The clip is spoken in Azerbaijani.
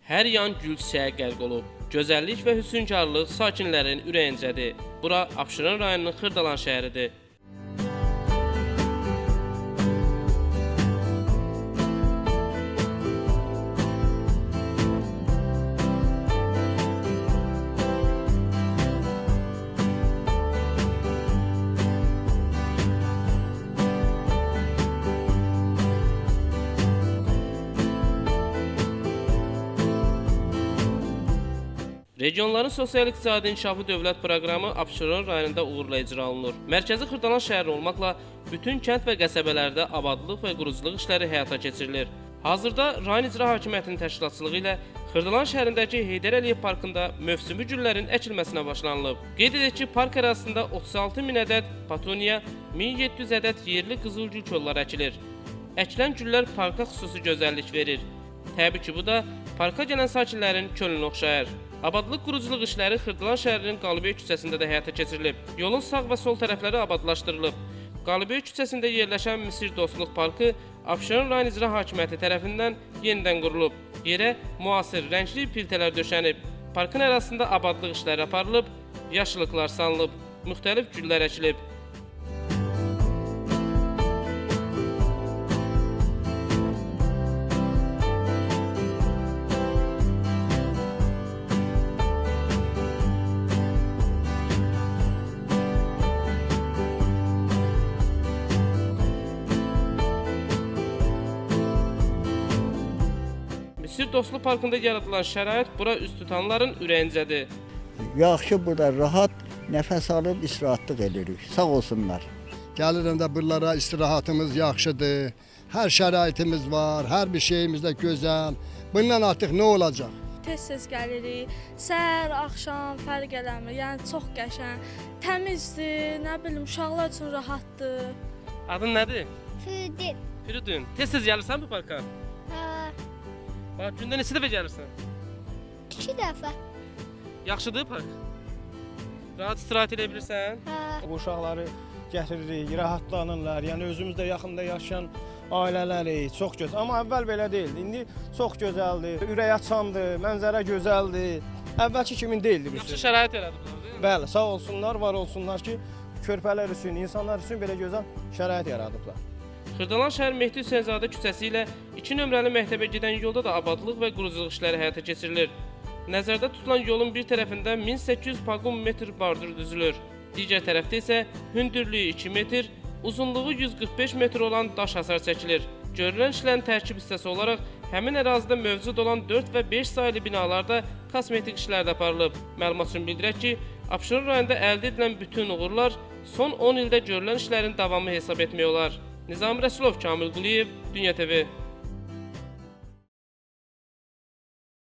Hər yan gül çiçəyə qərq olub. Gözəllik və hüsnkarlıq sakinlərin ürəyincədir. Bura Abşeron rayonunun Xırdalan şəhəridir. Regionların sosial-iqtisadi inkişafı dövlət proqramı Abşeron rayonunda uğurla icra olunur. Mərkəzi Xırdalan şəhəri olmaqla bütün kənd və qəsəbələrdə abadlıq və quruculuq işləri həyata keçirilir. Hazırda rayon icra hakimiyyətinin təşkilatçılığı ilə Xırdalan şəhərindəki Heydər Əliyev parkında mövsümi güllərin əkilməsinə başlanılıb. Qeyd edək ki, park ərazisində 36 min ədəd patoniya, 1700 ədəd yerli qızılgül kolları əkilir. Əkilən güllər parka xüsusi gözəllik verir. Təbii ki, bu da parka gələn sakinlərin könlünü oxşayır. Abadlıq quruculuq işləri Xırdalan şəhərinin Qalıbey küçəsində də həyata keçirilib. Yolun sağ və sol tərəfləri abadlaşdırılıb. Qalıbey küçəsində yerləşən Misir Dostluq Parkı Abşeron rayon icra hakimiyyəti tərəfindən yenidən qurulub. Yerə müasir rəngli piltələr döşənib. Parkın ərazisində abadlıq işləri aparılıb, yaşıllıqlar salınıb, müxtəlif güllər əkilib. Misir Dostluq Parkında yaradılan şərait bura üz tutanların ürəyincədir. Yaxşı, burada rahat nəfəs alıb istirahatlıq edirik. Sağ olsunlar. Gəlirəm də buralara, istirahatımız yaxşıdır. Hər şəraitimiz var, hər bir şeyimiz də gözəl. Bundan artıq nə olacaq? Tez-tez gəlirik. Səhər, axşam fərq eləmir. Yəni çox qəşəng, təmizdir, nə bilim, uşaqlar üçün rahatdır. Adın nədir? Füdün. Firidun. Tez-tez gəlirsən bu parka? Hə, Bax, gündə neçə dəfə gəlirsən? 2 dəfə. Yaxşıdır park? Rahat istirahət edə bilirsən? Hə. Bu uşaqları gətiririk, rahatlanırlar. Yəni özümüzdə yaxında yaşayan ailələri çox gözəl. Amma əvvəl belə deyildi. İndi çox gözəldir, ürək açandır, mənzərə gözəldir. Əvvəlki kimi deyildi bu. Yaxşı şərait yaradiblar, deyil mi? Bəli, sağ olsunlar, var olsunlar ki, körpələr üçün, insanlar üçün belə gözəl şərait yaradıblar. Xırdalan şəhər Mehdi Hüseynzadə küçəsi ilə 2 nömrəli məktəbə gedən yolda da abadlıq və quruculuq işləri həyata keçirilir. Nəzərdə tutulan yolun bir tərəfində 1800 paqum metr bardır düzülür. Digər tərəfdə isə hündürlüyü 2 metr, uzunluğu 145 metr olan daş hasar çəkilir. Görülən işlərin tərkib hissəsi olaraq həmin ərazidə mövcud olan 4 və 5 saylı binalarda kosmetik işlər də aparılıb. Məlumat üçün bildirək ki, Abşeron rayonunda əldə edilən bütün uğurlar son 10 ildə görülən işlərin davamı hesab etmək olar. Nizami Rəsulov, Kamil Quliyev, Dünya TV.